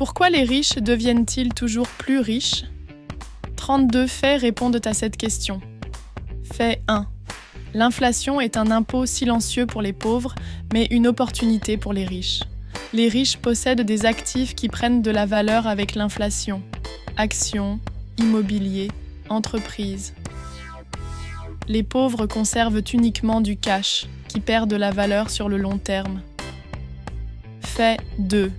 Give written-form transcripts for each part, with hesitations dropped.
Pourquoi les riches deviennent-ils toujours plus riches? 32 faits répondent à cette question. Fait 1. L'inflation est un impôt silencieux pour les pauvres, mais une opportunité pour les riches. Les riches possèdent des actifs qui prennent de la valeur avec l'inflation. Actions, immobilier, entreprises. Les pauvres conservent uniquement du cash, qui perd de la valeur sur le long terme. Fait 2.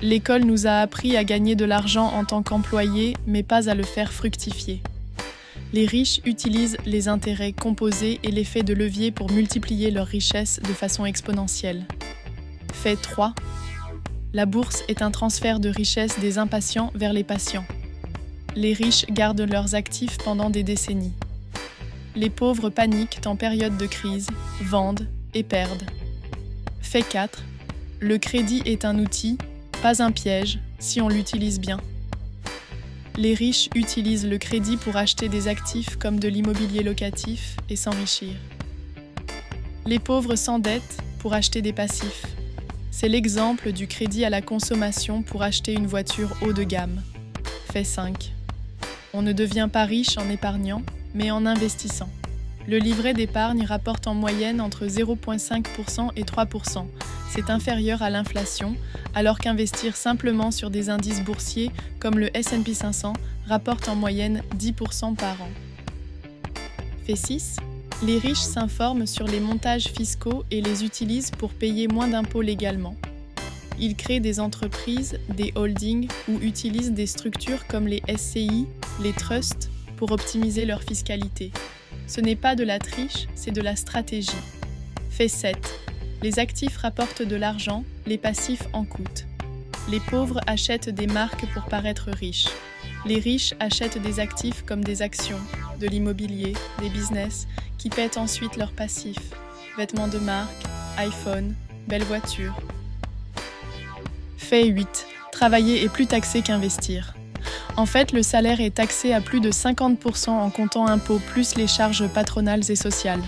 L'école nous a appris à gagner de l'argent en tant qu'employés, mais pas à le faire fructifier. Les riches utilisent les intérêts composés et l'effet de levier pour multiplier leur richesse de façon exponentielle. Fait 3. La bourse est un transfert de richesse des impatients vers les patients. Les riches gardent leurs actifs pendant des décennies. Les pauvres paniquent en période de crise, vendent et perdent. Fait 4. Le crédit est un outil, pas un piège, si on l'utilise bien. Les riches utilisent le crédit pour acheter des actifs comme de l'immobilier locatif et s'enrichir. Les pauvres s'endettent pour acheter des passifs. C'est l'exemple du crédit à la consommation pour acheter une voiture haut de gamme. Fait 5. On ne devient pas riche en épargnant, mais en investissant. Le livret d'épargne rapporte en moyenne entre 0,5% et 3%. C'est inférieur à l'inflation, alors qu'investir simplement sur des indices boursiers comme le S&P 500 rapporte en moyenne 10% par an. Fait 6. Les riches s'informent sur les montages fiscaux et les utilisent pour payer moins d'impôts légalement. Ils créent des entreprises, des holdings ou utilisent des structures comme les SCI, les trusts, pour optimiser leur fiscalité. Ce n'est pas de la triche, c'est de la stratégie. Fait 7. Les actifs rapportent de l'argent, les passifs en coûtent. Les pauvres achètent des marques pour paraître riches. Les riches achètent des actifs comme des actions, de l'immobilier, des business, qui paient ensuite leurs passifs. Vêtements de marque, iPhone, belles voitures. Fait 8. Travailler est plus taxé qu'investir. En fait, le salaire est taxé à plus de 50% en comptant impôts plus les charges patronales et sociales.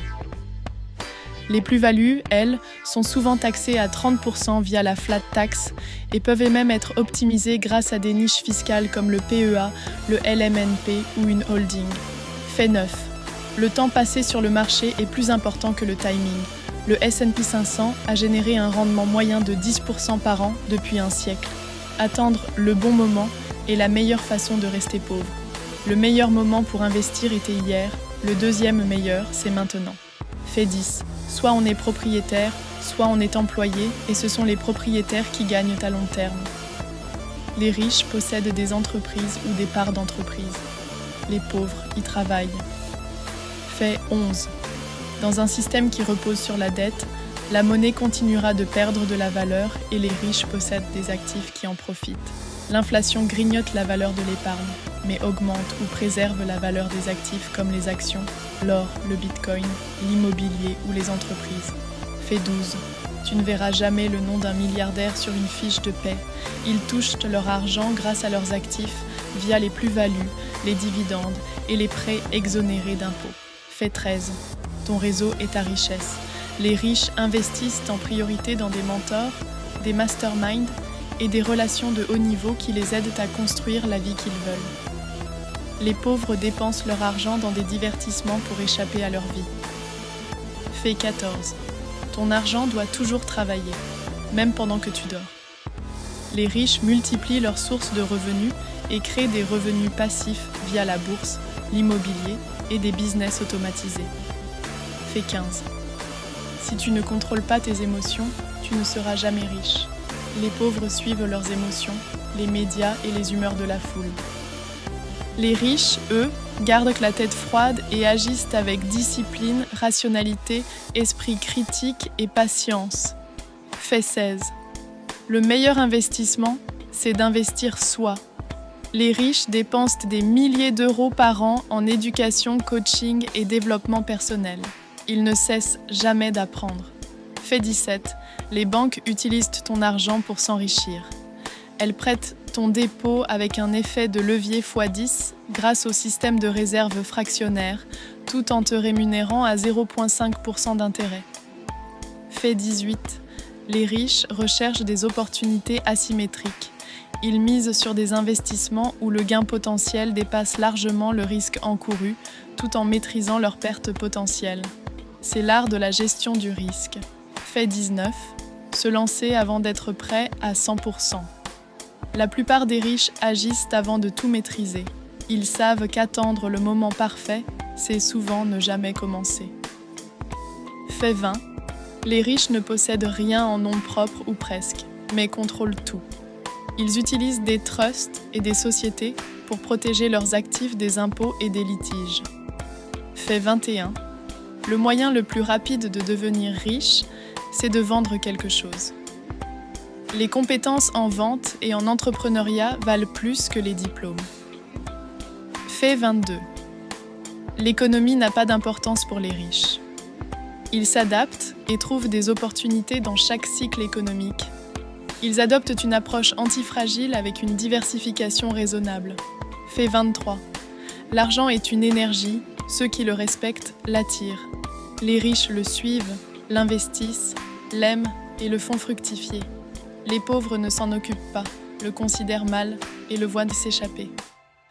Les plus-values, elles, sont souvent taxées à 30% via la flat tax et peuvent même être optimisées grâce à des niches fiscales comme le PEA, le LMNP ou une holding. Fait 9. Le temps passé sur le marché est plus important que le timing. Le S&P 500 a généré un rendement moyen de 10% par an depuis un siècle. Attendre le bon moment est la meilleure façon de rester pauvre. Le meilleur moment pour investir était hier, le deuxième meilleur, c'est maintenant. Fait 10. Soit on est propriétaire, soit on est employé, et ce sont les propriétaires qui gagnent à long terme. Les riches possèdent des entreprises ou des parts d'entreprises. Les pauvres y travaillent. Fait 11. Dans un système qui repose sur la dette, la monnaie continuera de perdre de la valeur et les riches possèdent des actifs qui en profitent. L'inflation grignote la valeur de l'épargne, mais augmente ou préserve la valeur des actifs comme les actions, l'or, le bitcoin, l'immobilier ou les entreprises. Fait 12. Tu ne verras jamais le nom d'un milliardaire sur une fiche de paie. Ils touchent leur argent grâce à leurs actifs via les plus-values, les dividendes et les prêts exonérés d'impôts. Fait 13. Ton réseau est ta richesse. Les riches investissent en priorité dans des mentors, des masterminds et des relations de haut niveau qui les aident à construire la vie qu'ils veulent. Les pauvres dépensent leur argent dans des divertissements pour échapper à leur vie. Fait 14. Ton argent doit toujours travailler, même pendant que tu dors. Les riches multiplient leurs sources de revenus et créent des revenus passifs via la bourse, l'immobilier et des business automatisés. Fait 15. Si tu ne contrôles pas tes émotions, tu ne seras jamais riche. Les pauvres suivent leurs émotions, les médias et les humeurs de la foule. Les riches, eux, gardent la tête froide et agissent avec discipline, rationalité, esprit critique et patience. Fait 16. Le meilleur investissement, c'est d'investir soi. Les riches dépensent des milliers d'euros par an en éducation, coaching et développement personnel. Ils ne cessent jamais d'apprendre. Fait 17. Les banques utilisent ton argent pour s'enrichir. Elles prêtent ton dépôt avec un effet de levier x10 grâce au système de réserve fractionnaire, tout en te rémunérant à 0,5% d'intérêt. Fait 18. Les riches recherchent des opportunités asymétriques. Ils misent sur des investissements où le gain potentiel dépasse largement le risque encouru, tout en maîtrisant leurs pertes potentielles. C'est l'art de la gestion du risque. Fait 19. Se lancer avant d'être prêt à 100%. La plupart des riches agissent avant de tout maîtriser. Ils savent qu'attendre le moment parfait, c'est souvent ne jamais commencer. Fait 20. Les riches ne possèdent rien en nom propre ou presque, mais contrôlent tout. Ils utilisent des trusts et des sociétés pour protéger leurs actifs des impôts et des litiges. Fait 21. Le moyen le plus rapide de devenir riche, c'est de vendre quelque chose. Les compétences en vente et en entrepreneuriat valent plus que les diplômes. Fait 22. L'économie n'a pas d'importance pour les riches. Ils s'adaptent et trouvent des opportunités dans chaque cycle économique. Ils adoptent une approche antifragile avec une diversification raisonnable. Fait 23. L'argent est une énergie, ceux qui le respectent l'attirent. Les riches le suivent, l'investissent, l'aiment et le font fructifier. Les pauvres ne s'en occupent pas, le considèrent mal et le voient s'échapper.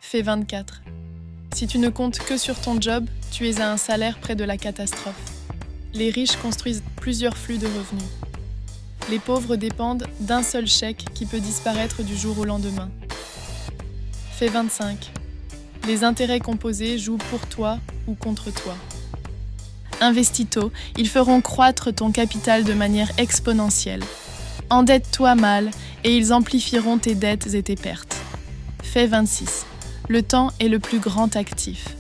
Fait 24. Si tu ne comptes que sur ton job, tu es à un salaire près de la catastrophe. Les riches construisent plusieurs flux de revenus. Les pauvres dépendent d'un seul chèque qui peut disparaître du jour au lendemain. Fait 25. Les intérêts composés jouent pour toi ou contre toi. Investis tôt, ils feront croître ton capital de manière exponentielle. Endette-toi mal et ils amplifieront tes dettes et tes pertes. Fait 26. Le temps est le plus grand actif.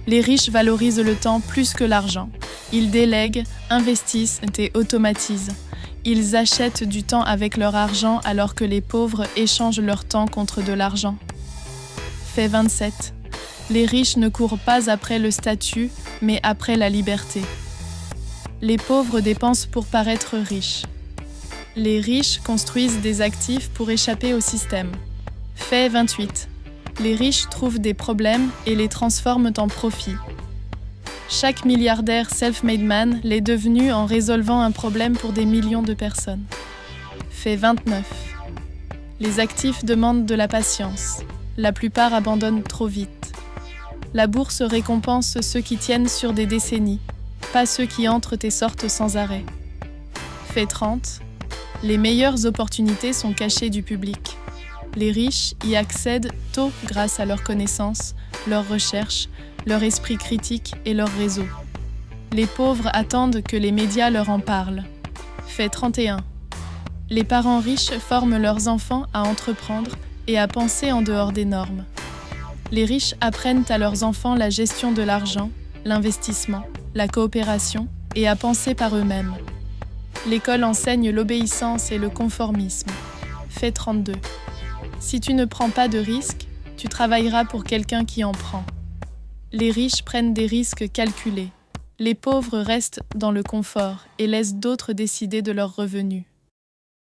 Les riches valorisent le temps plus que l'argent. Ils délèguent, investissent et automatisent. Ils achètent du temps avec leur argent alors que les pauvres échangent leur temps contre de l'argent. Fait 27. Les riches ne courent pas après le statut, mais après la liberté. Les pauvres dépensent pour paraître riches. Les riches construisent des actifs pour échapper au système. Fait 28. Les riches trouvent des problèmes et les transforment en profit. Chaque milliardaire self-made man l'est devenu en résolvant un problème pour des millions de personnes. Fait 29. Les actifs demandent de la patience. La plupart abandonnent trop vite. La bourse récompense ceux qui tiennent sur des décennies, pas ceux qui entrent et sortent sans arrêt. Fait 30. Les meilleures opportunités sont cachées du public. Les riches y accèdent tôt grâce à leurs connaissances, leurs recherches, leur esprit critique et leur réseau. Les pauvres attendent que les médias leur en parlent. Fait 31. Les parents riches forment leurs enfants à entreprendre et à penser en dehors des normes. Les riches apprennent à leurs enfants la gestion de l'argent, l'investissement, la coopération et à penser par eux-mêmes. L'école enseigne l'obéissance et le conformisme. Fait 32. Si tu ne prends pas de risques, tu travailleras pour quelqu'un qui en prend. Les riches prennent des risques calculés. Les pauvres restent dans le confort et laissent d'autres décider de leurs revenus.